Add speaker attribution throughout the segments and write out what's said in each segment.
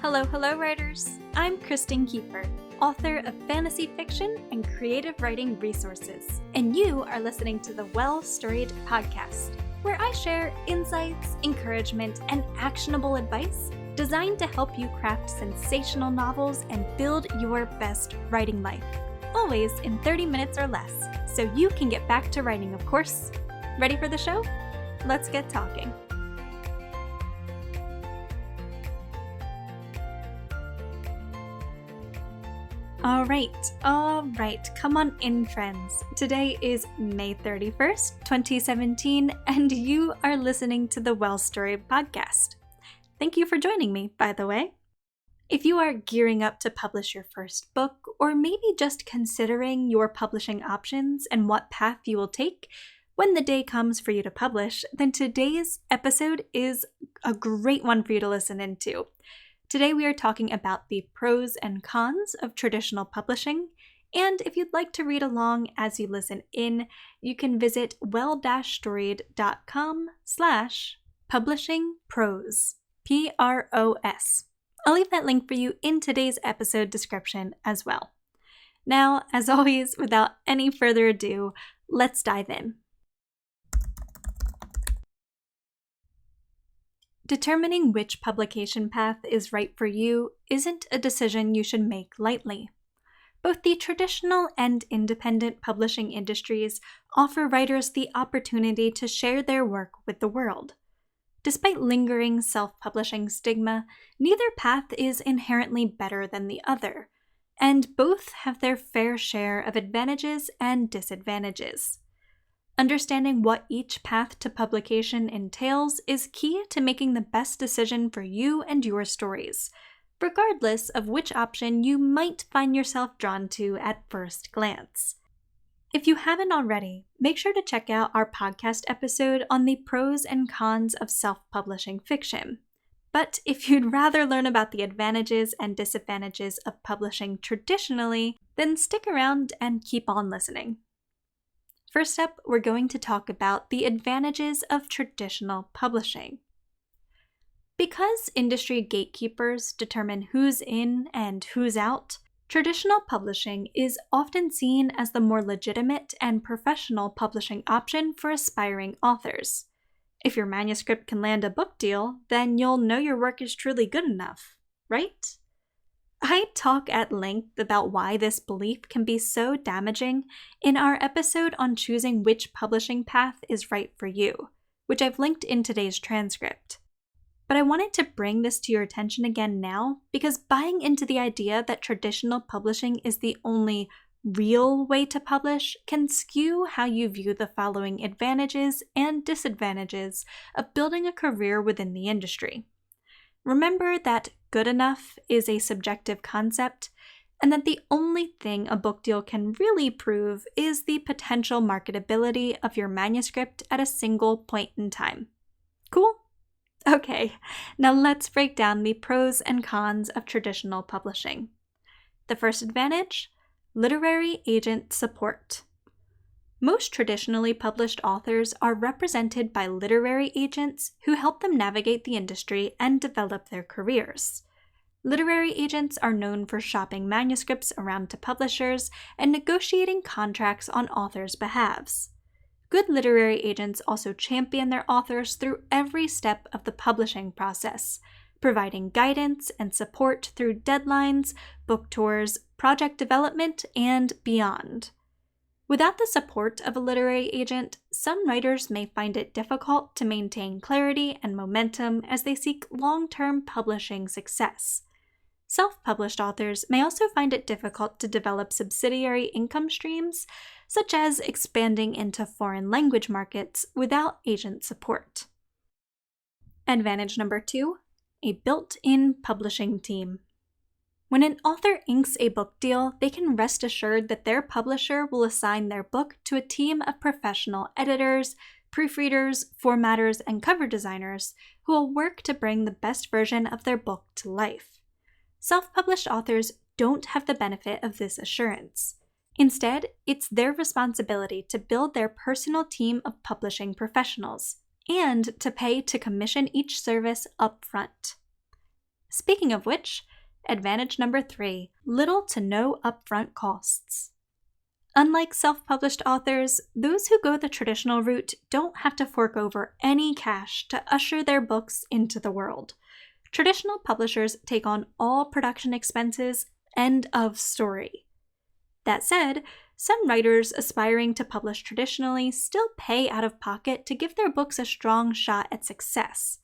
Speaker 1: Hello, writers! I'm Kristen Kiefer, author of fantasy fiction and creative writing resources, and you are listening to the Well Storied podcast, where I share insights, encouragement, and actionable advice designed to help you craft sensational novels and build your best writing life, always in 30 minutes or less, so you can get back to writing, of course. Ready for the show? Let's get talking. All right, come on in, friends. Today is May 31st, 2017, and you are listening to the Well Storied podcast. Thank you for joining me, by the way. If you are gearing up to publish your first book, or maybe just considering your publishing options and what path you will take when the day comes for you to publish, then today's episode is a great one for you to listen into. Today we are talking about the pros and cons of traditional publishing, and if you'd like to read along as you listen in, you can visit well-storied.com/publishingpros, P-R-O-S. I'll leave that link for you in today's episode description as well. Now, as always, without any further ado, let's dive in. Determining which publication path is right for you isn't a decision you should make lightly. Both the traditional and independent publishing industries offer writers the opportunity to share their work with the world. Despite lingering self-publishing stigma, neither path is inherently better than the other, and both have their fair share of advantages and disadvantages. Understanding what each path to publication entails is key to making the best decision for you and your stories, regardless of which option you might find yourself drawn to at first glance. If you haven't already, make sure to check out our podcast episode on the pros and cons of self-publishing fiction. But if you'd rather learn about the advantages and disadvantages of publishing traditionally, then stick around and keep on listening. First up, we're going to talk about the advantages of traditional publishing. Because industry gatekeepers determine who's in and who's out, traditional publishing is often seen as the more legitimate and professional publishing option for aspiring authors. If your manuscript can land a book deal, then you'll know your work is truly good enough, right? I talk at length about why this belief can be so damaging in our episode on choosing which publishing path is right for you, which I've linked in today's transcript. But I wanted to bring this to your attention again now because buying into the idea that traditional publishing is the only real way to publish can skew how you view the following advantages and disadvantages of building a career within the industry. Remember that good enough is a subjective concept, and that the only thing a book deal can really prove is the potential marketability of your manuscript at a single point in time. Cool? Okay, now let's break down the pros and cons of traditional publishing. The first advantage: literary agent support. Most traditionally published authors are represented by literary agents who help them navigate the industry and develop their careers. Literary agents are known for shopping manuscripts around to publishers and negotiating contracts on authors' behalves. Good literary agents also champion their authors through every step of the publishing process, providing guidance and support through deadlines, book tours, project development, and beyond. Without the support of a literary agent, some writers may find it difficult to maintain clarity and momentum as they seek long-term publishing success. Self-published authors may also find it difficult to develop subsidiary income streams, such as expanding into foreign language markets without agent support. Advantage number 2, a built-in publishing team. When an author inks a book deal, they can rest assured that their publisher will assign their book to a team of professional editors, proofreaders, formatters, and cover designers who will work to bring the best version of their book to life. Self-published authors don't have the benefit of this assurance. Instead, it's their responsibility to build their personal team of publishing professionals and to pay to commission each service up front. Speaking of which, advantage number 3, little to no upfront costs. Unlike self-published authors, those who go the traditional route don't have to fork over any cash to usher their books into the world. Traditional publishers take on all production expenses, end of story. That said, some writers aspiring to publish traditionally still pay out of pocket to give their books a strong shot at success.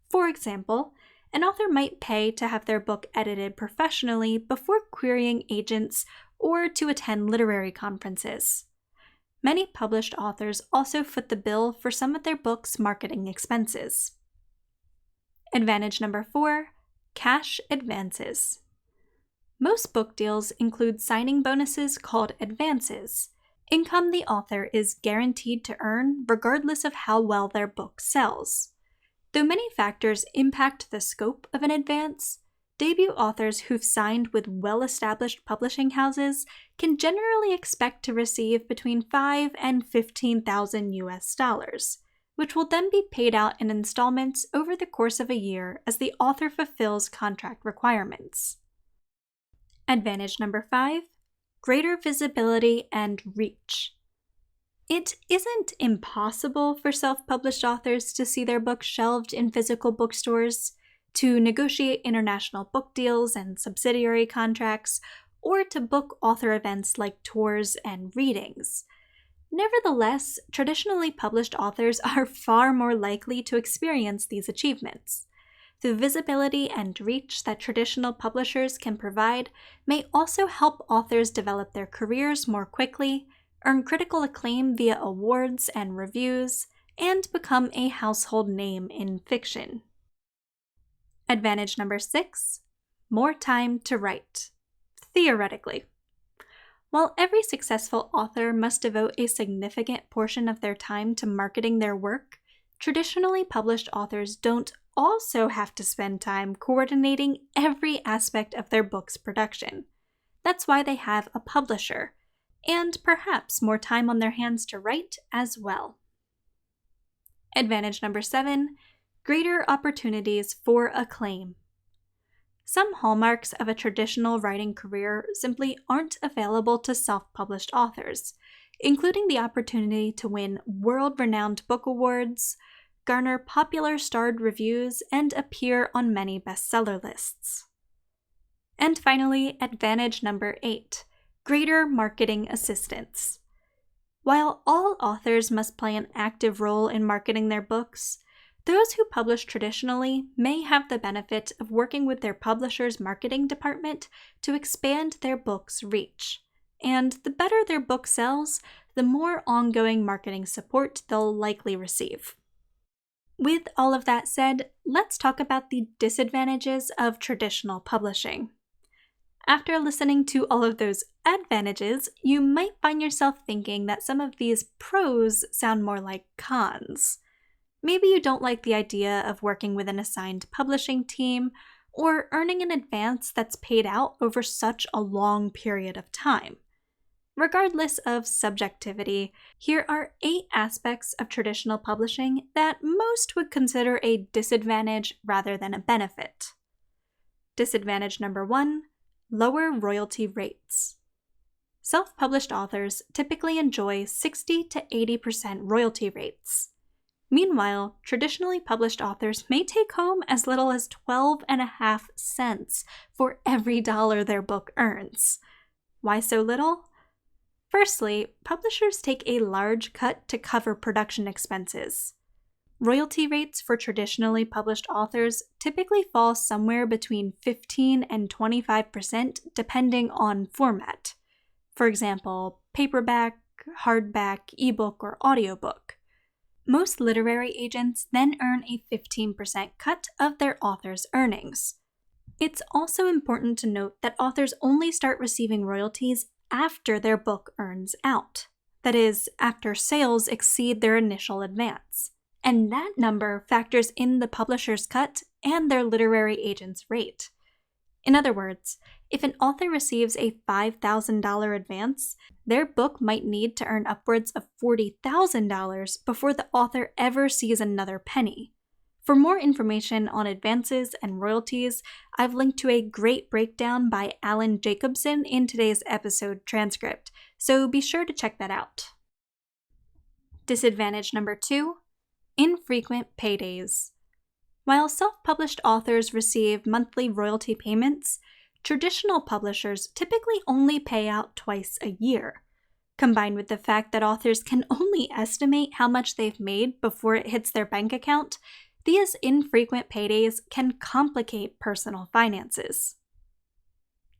Speaker 1: For example, an author might pay to have their book edited professionally before querying agents or to attend literary conferences. Many published authors also foot the bill for some of their books' marketing expenses. Advantage number 4, cash advances. Most book deals include signing bonuses called advances, income the author is guaranteed to earn regardless of how well their book sells. Though many factors impact the scope of an advance, debut authors who've signed with well-established publishing houses can generally expect to receive between $5,000 and $15,000 US, which will then be paid out in installments over the course of a year as the author fulfills contract requirements. Advantage number 5, greater visibility and reach. It isn't impossible for self-published authors to see their books shelved in physical bookstores, to negotiate international book deals and subsidiary contracts, or to book author events like tours and readings. Nevertheless, traditionally published authors are far more likely to experience these achievements. The visibility and reach that traditional publishers can provide may also help authors develop their careers more quickly, earn critical acclaim via awards and reviews, and become a household name in fiction. Advantage number 6, more time to write. Theoretically. While every successful author must devote a significant portion of their time to marketing their work, traditionally published authors don't also have to spend time coordinating every aspect of their book's production. That's why they have a publisher, and perhaps more time on their hands to write as well. Advantage number 7, greater opportunities for acclaim. Some hallmarks of a traditional writing career simply aren't available to self-published authors, including the opportunity to win world-renowned book awards, garner popular starred reviews, and appear on many bestseller lists. And finally, advantage number 8, greater marketing assistance. While all authors must play an active role in marketing their books, those who publish traditionally may have the benefit of working with their publisher's marketing department to expand their book's reach. And the better their book sells, the more ongoing marketing support they'll likely receive. With all of that said, let's talk about the disadvantages of traditional publishing. After listening to all of those advantages, you might find yourself thinking that some of these pros sound more like cons. Maybe you don't like the idea of working with an assigned publishing team or earning an advance that's paid out over such a long period of time. Regardless of subjectivity, here are 8 aspects of traditional publishing that most would consider a disadvantage rather than a benefit. Disadvantage number 1, lower royalty rates. Self-published authors typically enjoy 60 to 80% royalty rates. Meanwhile, traditionally published authors may take home as little as 12.5 cents for every dollar their book earns. Why so little? Firstly, publishers take a large cut to cover production expenses. Royalty rates for traditionally published authors typically fall somewhere between 15 and 25% depending on format. For example, paperback, hardback, ebook, or audiobook. Most literary agents then earn a 15% cut of their author's earnings. It's also important to note that authors only start receiving royalties after their book earns out. That is, after sales exceed their initial advance. And that number factors in the publisher's cut and their literary agent's rate. In other words, if an author receives a $5,000 advance, their book might need to earn upwards of $40,000 before the author ever sees another penny. For more information on advances and royalties, I've linked to a great breakdown by Alan Jacobson in today's episode transcript, so be sure to check that out. Disadvantage number 2, infrequent paydays. While self-published authors receive monthly royalty payments, traditional publishers typically only pay out twice a year. Combined with the fact that authors can only estimate how much they've made before it hits their bank account, these infrequent paydays can complicate personal finances.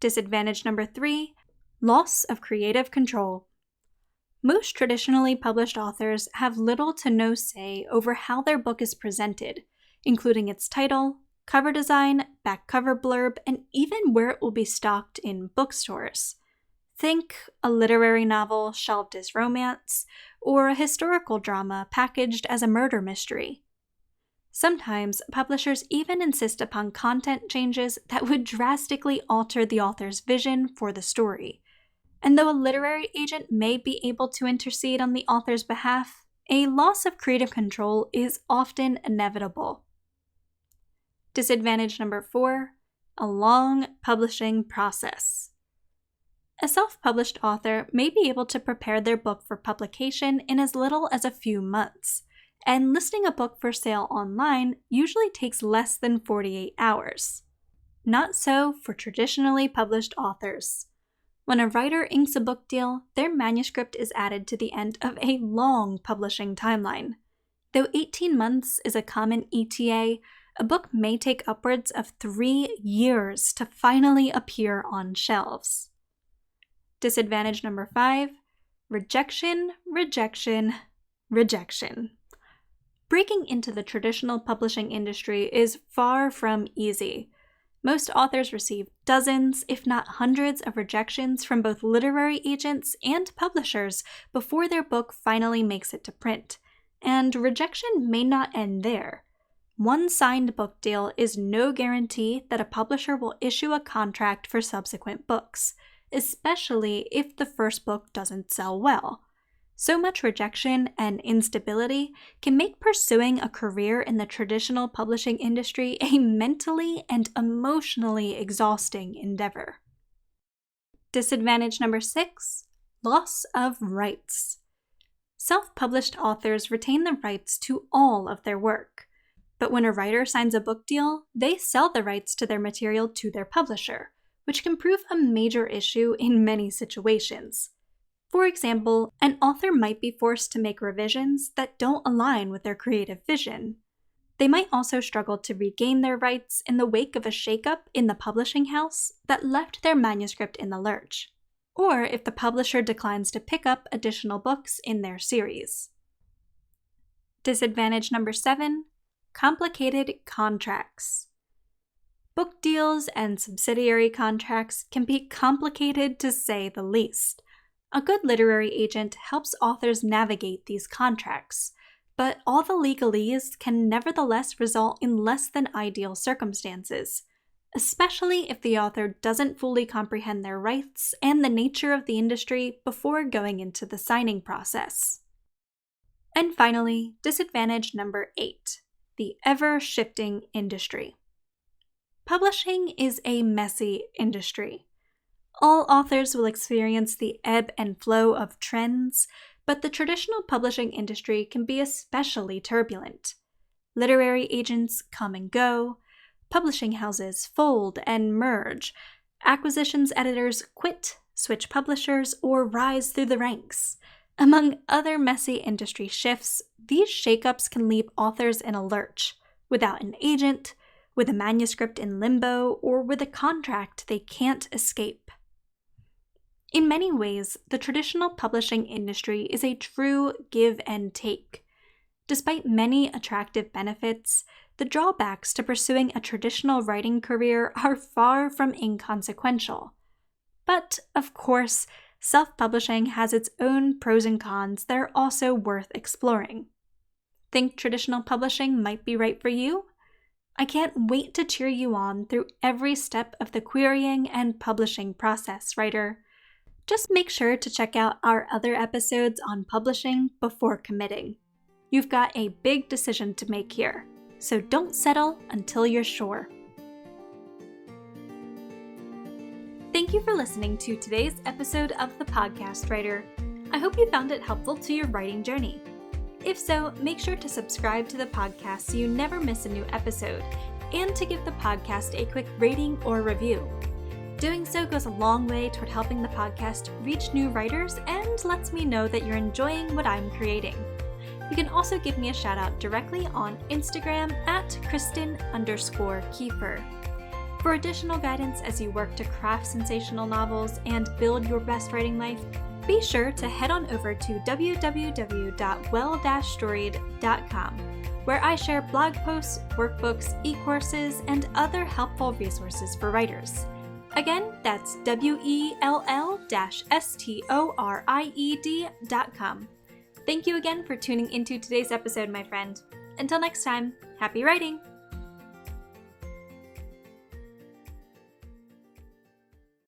Speaker 1: Disadvantage number 3, loss of creative control. Most traditionally published authors have little to no say over how their book is presented, including its title, cover design, back cover blurb, and even where it will be stocked in bookstores. Think a literary novel shelved as romance, or a historical drama packaged as a murder mystery. Sometimes, publishers even insist upon content changes that would drastically alter the author's vision for the story. And though a literary agent may be able to intercede on the author's behalf, a loss of creative control is often inevitable. Disadvantage number 4, a long publishing process. A self-published author may be able to prepare their book for publication in as little as a few months, and listing a book for sale online usually takes less than 48 hours. Not so for traditionally published authors. When a writer inks a book deal, their manuscript is added to the end of a long publishing timeline. Though 18 months is a common ETA, a book may take upwards of 3 years to finally appear on shelves. Disadvantage number 5, rejection, rejection, rejection. Breaking into the traditional publishing industry is far from easy. Most authors receive dozens, if not hundreds, of rejections from both literary agents and publishers before their book finally makes it to print. And rejection may not end there. One signed book deal is no guarantee that a publisher will issue a contract for subsequent books, especially if the first book doesn't sell well. So much rejection and instability can make pursuing a career in the traditional publishing industry a mentally and emotionally exhausting endeavor. Disadvantage number 6, loss of rights. Self-published authors retain the rights to all of their work. But when a writer signs a book deal, they sell the rights to their material to their publisher, which can prove a major issue in many situations. For example, an author might be forced to make revisions that don't align with their creative vision. They might also struggle to regain their rights in the wake of a shakeup in the publishing house that left their manuscript in the lurch, or if the publisher declines to pick up additional books in their series. Disadvantage number 7, complicated contracts. Book deals and subsidiary contracts can be complicated to say the least. A good literary agent helps authors navigate these contracts, but all the legalese can nevertheless result in less than ideal circumstances, especially if the author doesn't fully comprehend their rights and the nature of the industry before going into the signing process. And finally, disadvantage number 8, the ever-shifting industry. Publishing is a messy industry. All authors will experience the ebb and flow of trends, but the traditional publishing industry can be especially turbulent. Literary agents come and go, publishing houses fold and merge, acquisitions editors quit, switch publishers, or rise through the ranks. Among other messy industry shifts, these shakeups can leave authors in a lurch, without an agent, with a manuscript in limbo, or with a contract they can't escape. In many ways, the traditional publishing industry is a true give and take. Despite many attractive benefits, the drawbacks to pursuing a traditional writing career are far from inconsequential. But, of course, self-publishing has its own pros and cons that are also worth exploring. Think traditional publishing might be right for you? I can't wait to cheer you on through every step of the querying and publishing process, writer. Just make sure to check out our other episodes on publishing before committing. You've got a big decision to make here. so don't settle until you're sure. Thank you for listening to today's episode of The Podcast Writer. I hope you found it helpful to your writing journey. If so, make sure to subscribe to the podcast so you never miss a new episode, and to give the podcast a quick rating or review. Doing so goes a long way toward helping the podcast reach new writers and lets me know that you're enjoying what I'm creating. You can also give me a shout out directly on Instagram at Kristen_Kiefer. For additional guidance as you work to craft sensational novels and build your best writing life, be sure to head on over to www.well-storied.com, where I share blog posts, workbooks, e-courses, and other helpful resources for writers. Again, that's well-storied.com. Thank you again for tuning into today's episode, my friend. Until next time, happy writing!